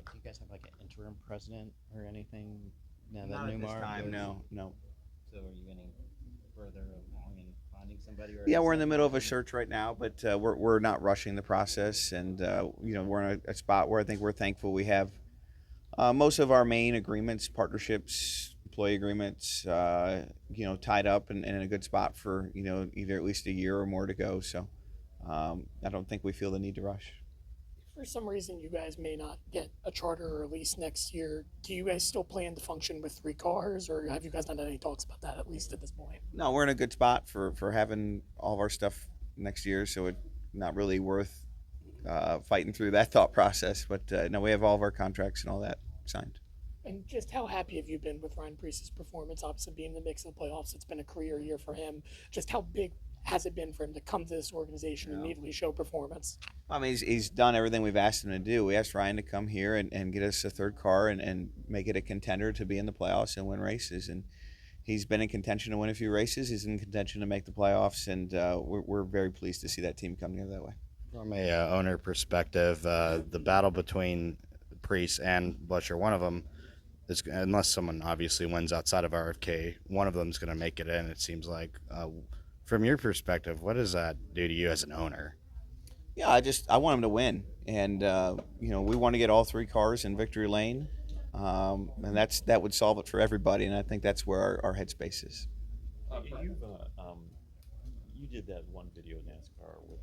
do you guys have like an interim president or anything now that Not at this Newmar time, goes? no. So are you getting further along in finding somebody? Or Yeah, is we're in the that middle of a happening? search right now, but we're not rushing the process, and we're in a spot where I think we're thankful we have most of our main agreements, partnerships, employee agreements, tied up and in a good spot for either at least a year or more to go. So I don't think we feel the need to rush. For some reason you guys may not get a charter or a lease next year, do you guys still plan to function with 3 cars, or have you guys not had any talks about that, at least at this point? No, we're in a good spot for having all of our stuff next year, so it's not really worth fighting through that thought process. But no, we have all of our contracts and all that signed. And just how happy have you been with Ryan Preece's performance? Obviously, being in the mix of the playoffs, it's been a career year for him. Just how big has it been for him to come to this organization and immediately show performance? I mean, he's done everything we've asked him to do. We asked Ryan to come here and get us a third car and make it a contender to be in the playoffs and win races. And he's been in contention to win a few races. He's in contention to make the playoffs, and we're very pleased to see that team come together that way. From a owner perspective, the battle between Preece and Buescher, one of them is, unless someone obviously wins outside of RFK, one of them is going to make it in. It seems like. From your perspective, what does that do to you as an owner? Yeah, I want him to win, and we want to get all 3 cars in victory lane, and that would solve it for everybody. And I think that's where our headspace is. You did that one video NASCAR with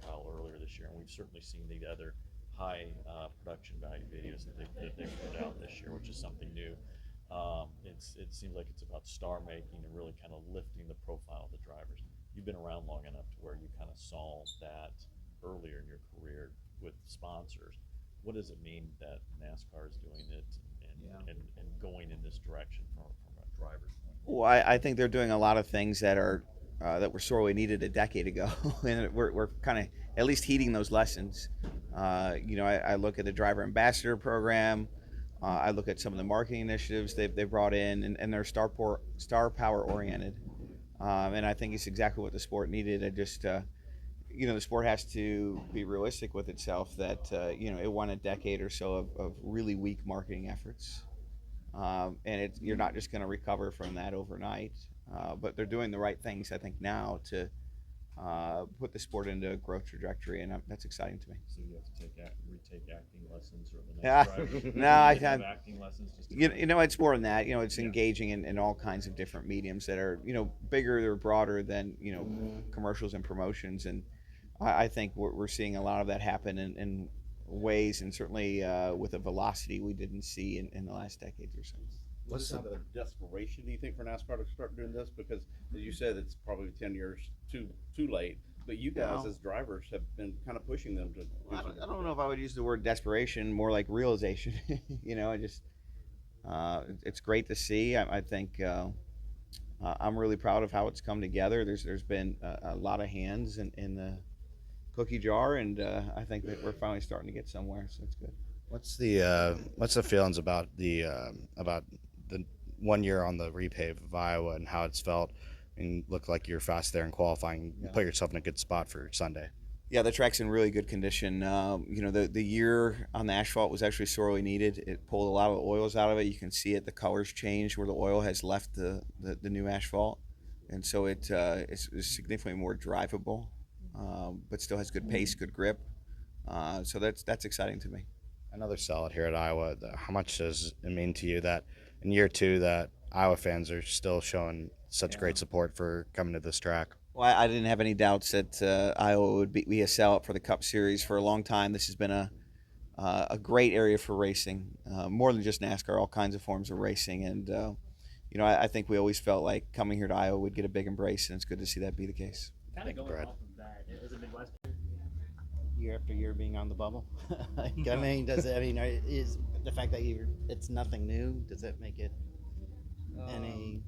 Kyle earlier this year, and we've certainly seen the other high production value videos that they put out this year, which is something new. It seems like it's about star making and really kind of lifting the profile of the drivers. You've been around long enough to where you kind of saw that earlier in your career with sponsors. What does it mean that NASCAR is doing it and going in this direction from a driver's point of view? Well, I think they're doing a lot of things that are that were sorely needed a decade ago, and we're kind of at least heeding those lessons. I look at the driver ambassador program. I look at some of the marketing initiatives they've brought in, and they're star power oriented. And I think it's exactly what the sport needed. The sport has to be realistic with itself that, it won a decade or so of really weak marketing efforts. And you're not just going to recover from that overnight. But they're doing the right things, I think, now to put the sport into a growth trajectory, and that's exciting to me. So you have to retake acting lessons, or the Yeah, next driver no, I have have. acting lessons. Just to It's more than that. It's Yeah. engaging in all kinds of different mediums that are, bigger or broader than, commercials and promotions. And I think we're seeing a lot of that happen in ways, and certainly with a velocity we didn't see in the last decades or so. Was this out of desperation, do you think, for NASCAR to start doing this? Because, as you said, it's probably 10 years too late. But you guys, as drivers, have been kind of pushing them to. I don't know if I would use the word desperation, more like realization. It's great to see. I think I'm really proud of how it's come together. There's been a lot of hands in the cookie jar, and I think that we're finally starting to get somewhere. So it's good. What's the feelings about the 1 year on the repave of Iowa and how it's felt? And looked like you're fast there in qualifying. You put yourself in a good spot for Sunday. Yeah, the track's in really good condition. The year on the asphalt was actually sorely needed. It pulled a lot of the oils out of it. You can see it. The colors changed where the oil has left the new asphalt, and so it's significantly more drivable, but still has good pace, good grip. So that's exciting to me. Another solid here at Iowa. How much does it mean to you that in year 2 that Iowa fans are still showing such great support for coming to this track? Well, I didn't have any doubts that Iowa would be a sellout for the Cup Series for a long time. This has been a great area for racing, more than just NASCAR, all kinds of forms of racing. And I think we always felt like coming here to Iowa would get a big embrace, and it's good to see that be the case. Kind of going Brad. off of that, is it Midwest year after year being on the bubble? Is the fact that it's nothing new, does it make it any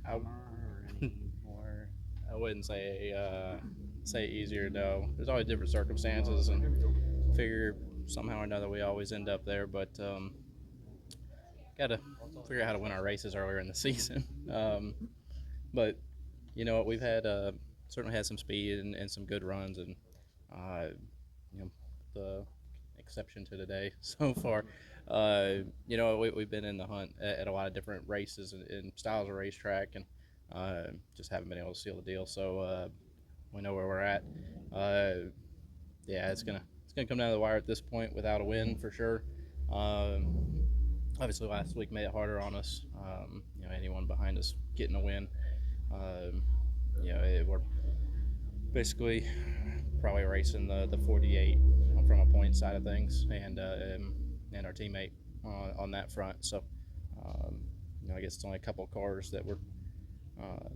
calmer or any more? I wouldn't say easier. No, there's always different circumstances, and figure somehow or another we always end up there. But got to figure out how to win our races earlier in the season. But what, we've had certainly had some speed and some good runs, and the exception to today so far. We've been in the hunt at a lot of different races and styles of racetrack, and just haven't been able to seal the deal. So we know where we're at. It's gonna come down to the wire at this point without a win for sure. Obviously, last week made it harder on us. Anyone behind us getting a win. We're basically probably racing the 48 from a point side of things, and our teammate on that front. So, I guess it's only a couple of cars that we're I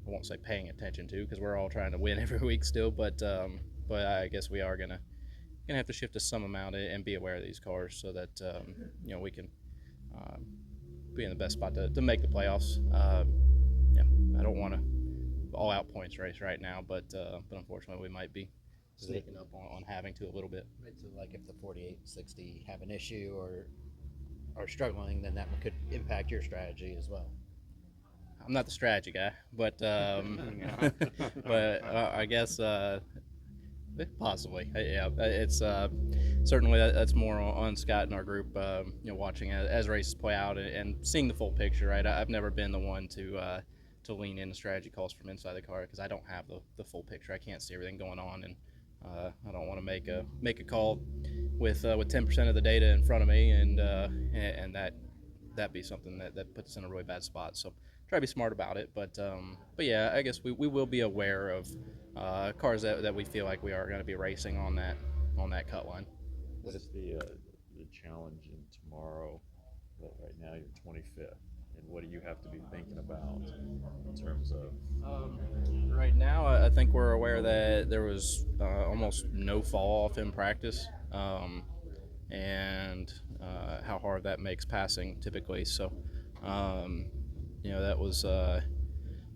won't say paying attention to, because we're all trying to win every week still. But I guess we are gonna have to shift to some amount and be aware of these cars so that we can be in the best spot to make the playoffs. I don't want to all-out points race right now, but unfortunately we might be sneaking up on having to a little bit. Right, so like if the 48 and 60 have an issue or are struggling, then that could impact your strategy as well. I'm not the strategy guy, but I guess possibly. Yeah, it's certainly that's more on Scott and our group. Watching as races play out and seeing the full picture. Right, I've never been the one to lean into strategy calls from inside the car, because I don't have the full picture. I can't see everything going on, and I don't want to make a call with 10% of the data in front of me, and that be something that puts us in a really bad spot. So try to be smart about it, but yeah, I guess we will be aware of cars that we feel like we are going to be racing on that cut line. What is the challenge in tomorrow? Well, right now you're 25th, and what do you have to be thinking about in terms of? Right now, I think we're aware that there was almost no fall off in practice, and how hard that makes passing typically. So, that was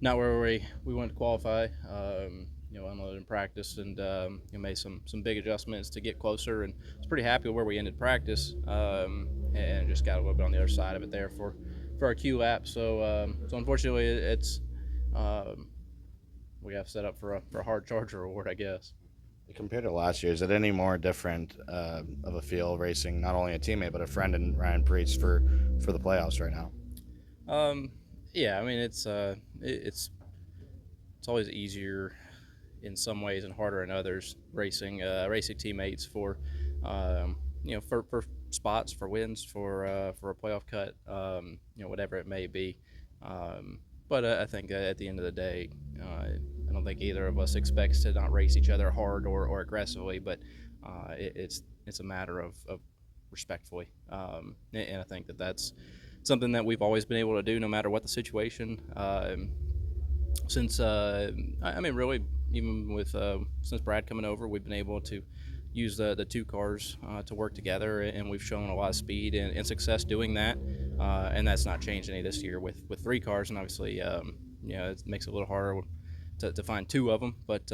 not where we went to qualify. Unloaded in practice, and made some big adjustments to get closer, and was pretty happy with where we ended practice, and just got a little bit on the other side of it there for our Q lap. So unfortunately, it's we have set up for a hard charger award, I guess. Compared to last year, is it any more different of a feel racing not only a teammate but a friend in Ryan Preece for the playoffs right now? Yeah, I mean it's always easier in some ways and harder in others racing teammates for for spots, for wins, for a playoff cut, whatever it may be. But I think at the end of the day, I don't think either of us expects to not race each other hard or aggressively, but it's a matter of respectfully, and I think that's something that we've always been able to do no matter what the situation. Since really, even with since Brad coming over, we've been able to use the two cars to work together, and we've shown a lot of speed and success doing that, and that's not changed any this year with three cars, and obviously it makes it a little harder to find two of them, but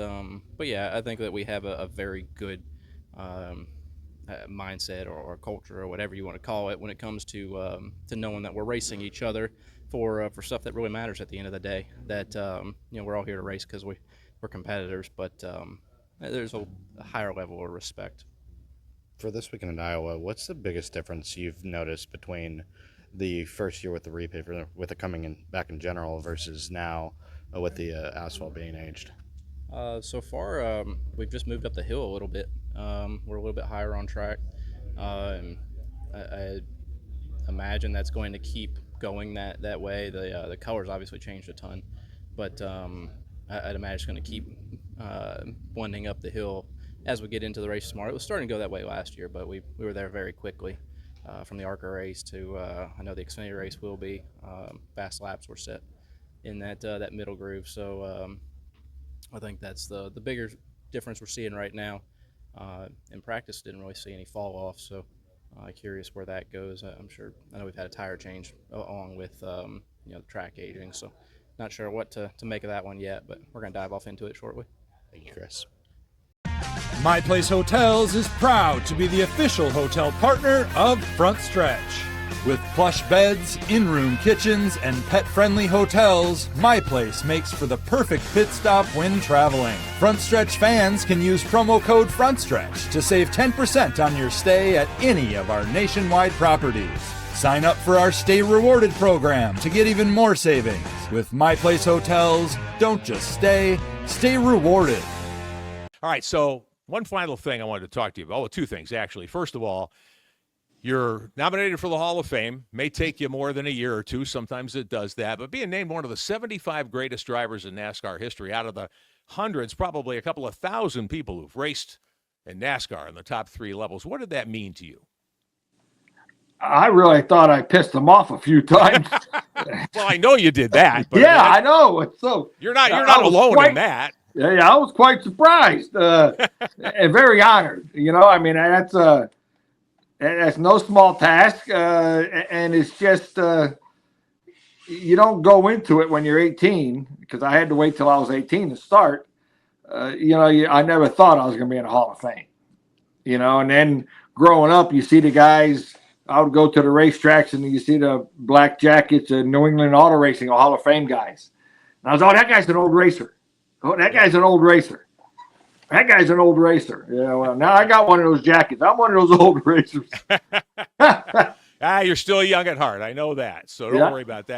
yeah, I think that we have a very good mindset or culture or whatever you want to call it when it comes to knowing that we're racing each other for stuff that really matters at the end of the day, that we're all here to race because we're competitors, but there's a higher level of respect. For this weekend in Iowa, what's the biggest difference you've noticed between the first year with the repaper, with it coming in back in general, versus now with the asphalt being aged? So far, we've just moved up the hill a little bit. We're a little bit higher on track. I imagine that's going to keep going that way. The colors obviously changed a ton, but I'd imagine it's going to keep blending up the hill as we get into the race tomorrow. It was starting to go that way last year, but we were there very quickly. From the ARCA race to I know the Xfinity race will be. Fast laps were set in that middle groove. So I think that's the bigger difference we're seeing right now. In practice, didn't really see any fall off, so curious where that goes. I know we've had a tire change along with the track aging, so not sure what to make of that one yet, but we're going to dive off into it shortly. Thank you, Chris. My Place Hotels is proud to be the official hotel partner of Frontstretch. With plush beds, in-room kitchens, and pet-friendly hotels, My Place makes for the perfect pit stop when traveling. Frontstretch fans can use promo code Frontstretch to save 10% on your stay at any of our nationwide properties. Sign up for our Stay Rewarded program to get even more savings. With My Place Hotels, don't just stay, stay rewarded. All right, so one final thing I wanted to talk to you about. Oh, two things, actually. First of all, you're nominated for the Hall of Fame. May take you more than a year or two. Sometimes it does that. But being named one of the 75 greatest drivers in NASCAR history out of the hundreds, probably a couple of thousand people who've raced in NASCAR in the top three levels, what did that mean to you? I really thought I pissed them off a few times. Well, I know you did that. But yeah, I know. It's so you're not alone in that. Yeah, I was quite surprised and very honored. I mean, that's no small task, and it's just you don't go into it when you're 18, because I had to wait till I was 18 to start. I never thought I was going to be in a Hall of Fame. And then growing up, you see the guys. I would go to the racetracks and you see the black jackets and New England Auto Racing, Hall of Fame guys. And I was, that guy's an old racer. Oh, that guy's an old racer. That guy's an old racer. Yeah, well, now I got one of those jackets. I'm one of those old racers. You're still young at heart. I know that. So don't worry about that.